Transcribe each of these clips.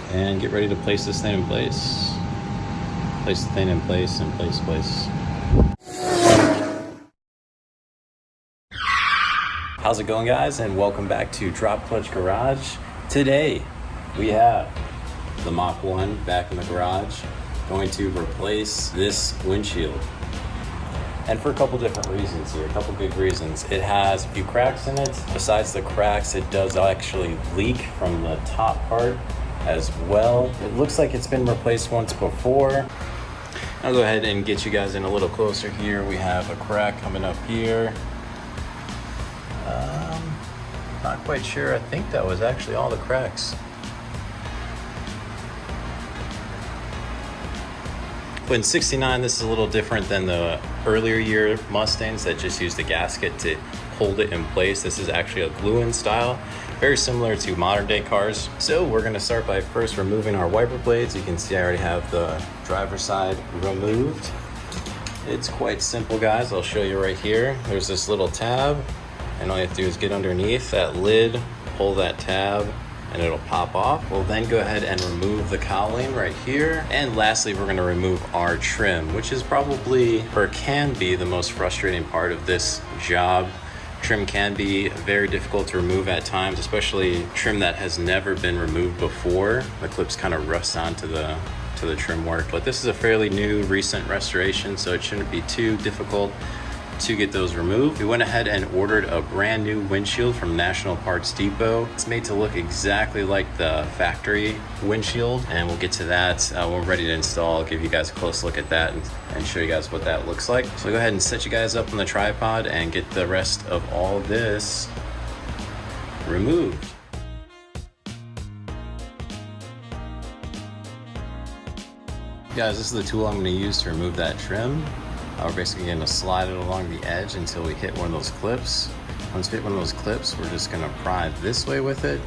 and get ready to place this thing in place. Place the thing in place and place. How's it going, guys? And welcome back to Drop Clutch Garage. Today we have the Mach 1 back in the garage, going to replace this windshield. And for a couple different reasons here, a couple good reasons. It has a few cracks in it. Besides the cracks, it does actually leak from the top part as well. It looks like it's been replaced once before. I'll go ahead and get you guys in a little closer here. We have a crack coming up here. Not quite sure. I think that was actually all the cracks. But in '69, this is a little different than the earlier year Mustangs that just used a gasket to hold it in place. This is actually a glue-in style, very similar to modern day cars. So we're gonna start by first removing our wiper blades. You can see I already have the driver's side removed. It's quite simple, guys. I'll show you right here. There's this little tab, and all you have to do is get underneath that lid, pull that tab, and it'll pop off. We'll then go ahead and remove the cowling right here. And lastly, we're gonna remove our trim, which is probably, or can be, the most frustrating part of this job. Trim can be very difficult to remove at times, especially trim that has never been removed before. The clips kind of rust onto the trim work, but this is a fairly new, recent restoration, so it shouldn't be too difficult to get those removed. We went ahead and ordered a brand new windshield from National Parts Depot. It's made to look exactly like the factory windshield, and we'll get to that when we're ready to install. I'll give you guys a close look at that and show you guys what that looks like. So go ahead and set you guys up on the tripod and get the rest of all this removed. Guys, this is the tool I'm going to use to remove that trim. We're basically going to slide it along the edge until we hit one of those clips. Once we hit one of those clips, we're just going to pry this way with it,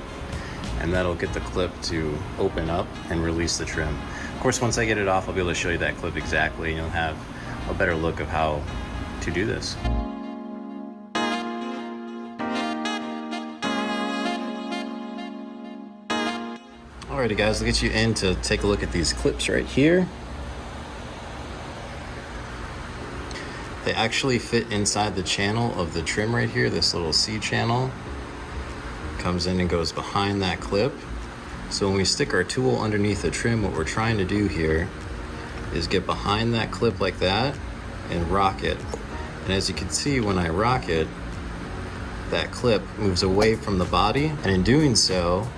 and that'll get the clip to open up and release the trim. Of course, once I get it off, I'll be able to show you that clip exactly, and you'll have a better look of how to do this. Alrighty, guys, I'll get you in to take a look at these clips right here. They actually fit inside the channel of the trim right here. This little C channel comes in and goes behind that clip. So when we stick our tool underneath the trim, what we're trying to do here is get behind that clip like that and rock it. And as you can see, when I rock it, that clip moves away from the body. And in doing so,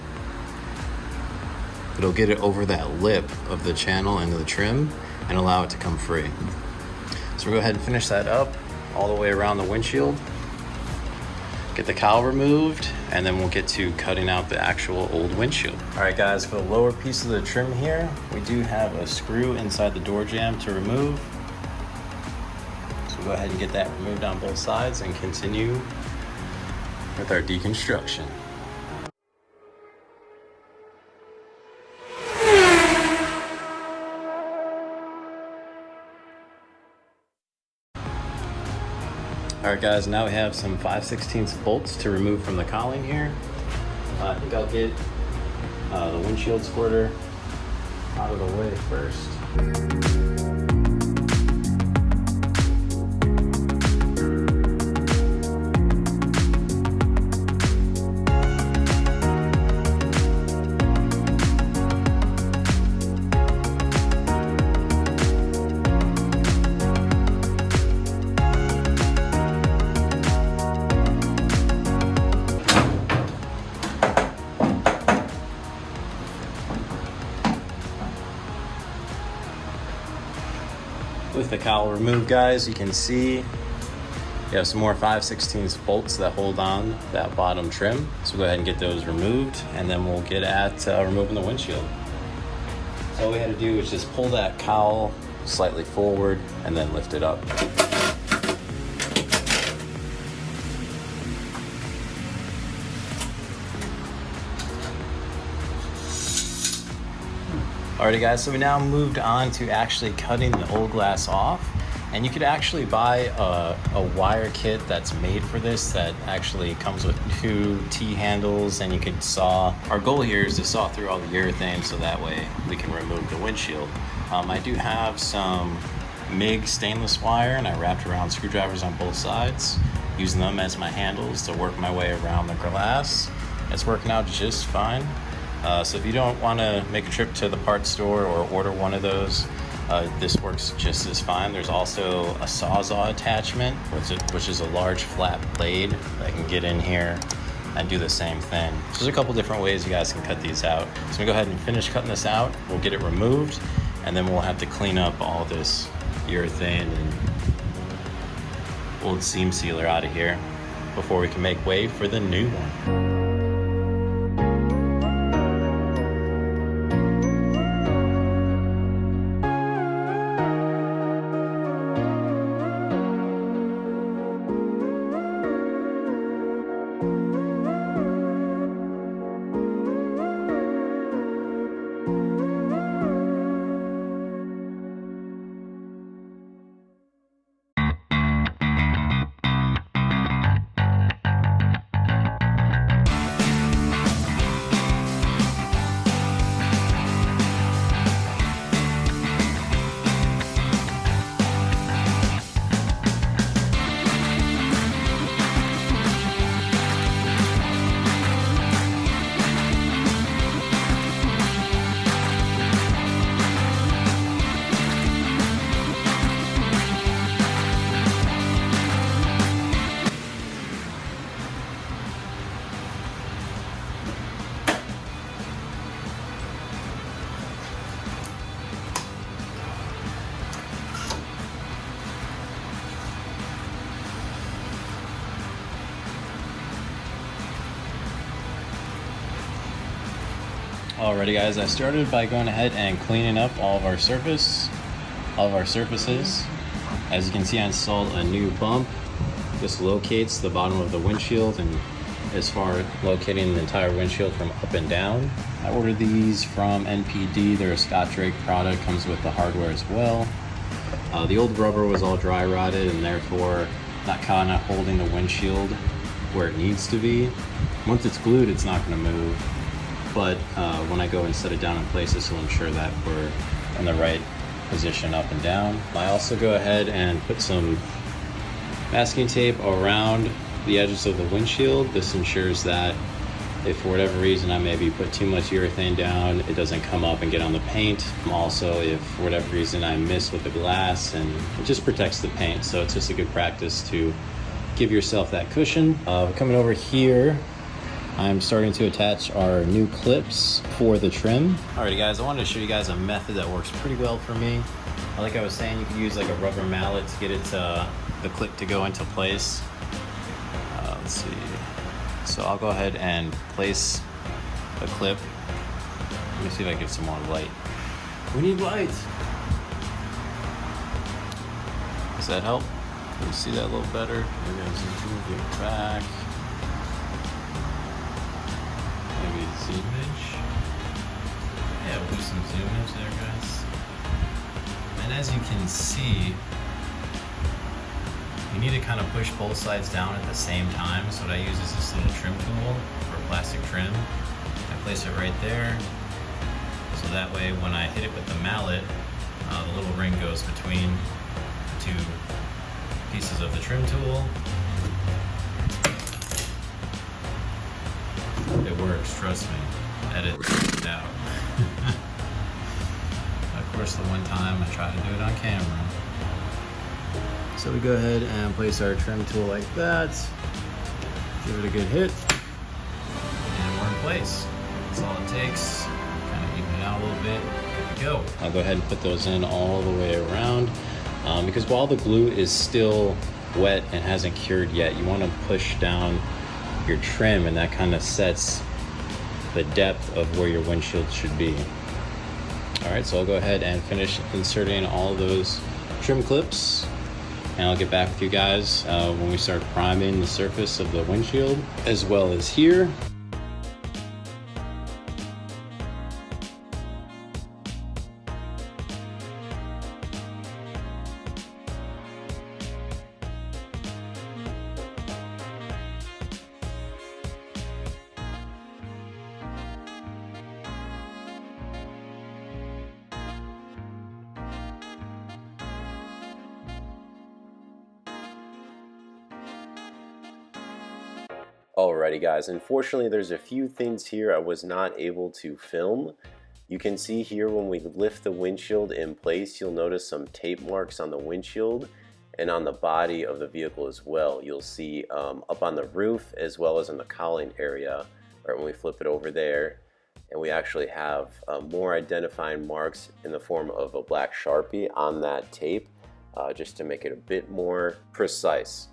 it'll get it over that lip of the channel into the trim and allow it to come free. So we'll go ahead and finish that up all the way around the windshield. Get the cowl removed, and then we'll get to cutting out the actual old windshield. All right, guys, for the lower piece of the trim here, we do have a screw inside the door jamb to remove. So we'll go ahead and get that removed on both sides and continue with our deconstruction. All right, guys, now we have some 5/16 bolts to remove from the cowling here. I think I'll get the windshield squirter out of the way first. With the cowl removed, guys, you can see you have some more 5/16 bolts that hold on that bottom trim. So we'll go ahead and get those removed, and then we'll get at removing the windshield. So all we had to do was just pull that cowl slightly forward and then lift it up. Alrighty, guys, so we now moved on to actually cutting the old glass off. And you could actually buy a wire kit that's made for this that actually comes with 2 T-handles, and you can saw. Our goal here is to saw through all the urethane so that way we can remove the windshield. I do have some MIG stainless wire, and I wrapped around screwdrivers on both sides, using them as my handles to work my way around the glass. It's working out just fine. So if you don't want to make a trip to the parts store or order one of those, this works just as fine. There's also a Sawzall attachment, which is a large flat blade that can get in here and do the same thing. So there's a couple different ways you guys can cut these out. So I'm gonna go ahead and finish cutting this out. We'll get it removed, and then we'll have to clean up all this urethane and old seam sealer out of here before we can make way for the new one. Alrighty guys, I started by going ahead and cleaning up all of our surfaces. As you can see, I installed a new bump. This locates the bottom of the windshield and as far as locating the entire windshield from up and down. I ordered these from NPD. They're a Scott Drake product, comes with the hardware as well. The old rubber was all dry rotted and therefore not kind of holding the windshield where it needs to be. Once it's glued, it's not going to move. But when I go and set it down in place, this will ensure that we're in the right position up and down. I also go ahead and put some masking tape around the edges of the windshield. This ensures that if for whatever reason I maybe put too much urethane down, it doesn't come up and get on the paint. Also, if for whatever reason I miss with the glass, and it just protects the paint. So it's just a good practice to give yourself that cushion. Coming over here, I'm starting to attach our new clips for the trim. Alrighty guys, I wanted to show you guys a method that works pretty well for me. Like I was saying, you can use like a rubber mallet to get it to, the clip to go into place. Let's see. So I'll go ahead and place a clip. Let me see if I can get some more light. We need light. Does that help? Can you see that a little better? Maybe I'll zoom to it back. Maybe zoomage. Yeah, we'll do some zoomage there, guys. And as you can see, you need to kind of push both sides down at the same time. So what I use is this little trim tool for plastic trim. I place it right there. So that way when I hit it with the mallet, the little ring goes between the two pieces of the trim tool. It works, trust me. Edit it out. Of course, the one time I try to do it on camera. So we go ahead and place our trim tool like that. Give it a good hit. And we're in place. That's all it takes. Kind of even it out a little bit. Good to go. I'll go ahead and put those in all the way around. Because while the glue is still wet and hasn't cured yet, you want to push down your trim, and that kind of sets the depth of where your windshield should be. All right, so I'll go ahead and finish inserting all those trim clips, and I'll get back with you guys when we start priming the surface of the windshield, as well as here. Alrighty guys, unfortunately there's a few things here I was not able to film. You can see here when we lift the windshield in place, you'll notice some tape marks on the windshield and on the body of the vehicle as well. You'll see up on the roof as well as in the cowling area, right when we flip it over there. And we actually have more identifying marks in the form of a black Sharpie on that tape, just to make it a bit more precise.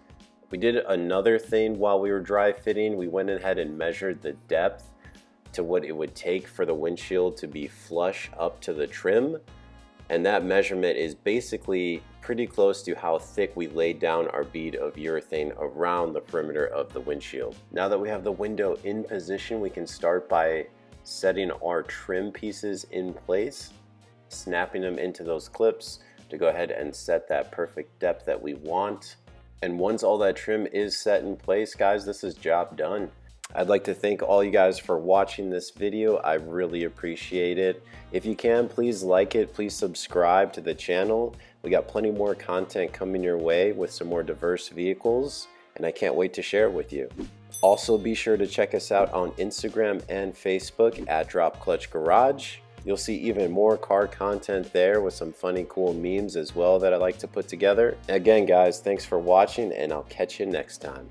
We did another thing while we were dry fitting. We went ahead and measured the depth to what it would take for the windshield to be flush up to the trim. And that measurement is basically pretty close to how thick we laid down our bead of urethane around the perimeter of the windshield. Now that we have the window in position, we can start by setting our trim pieces in place, snapping them into those clips to go ahead and set that perfect depth that we want. And once all that trim is set in place, guys, this is job done. I'd like to thank all you guys for watching this video. I really appreciate it. If you can, please like it. Please subscribe to the channel. We got plenty more content coming your way with some more diverse vehicles, and I can't wait to share it with you. Also, be sure to check us out on Instagram and Facebook at Drop Clutch Garage. You'll see even more car content there with some funny, cool memes as well that I like to put together. Again, guys, thanks for watching, and I'll catch you next time.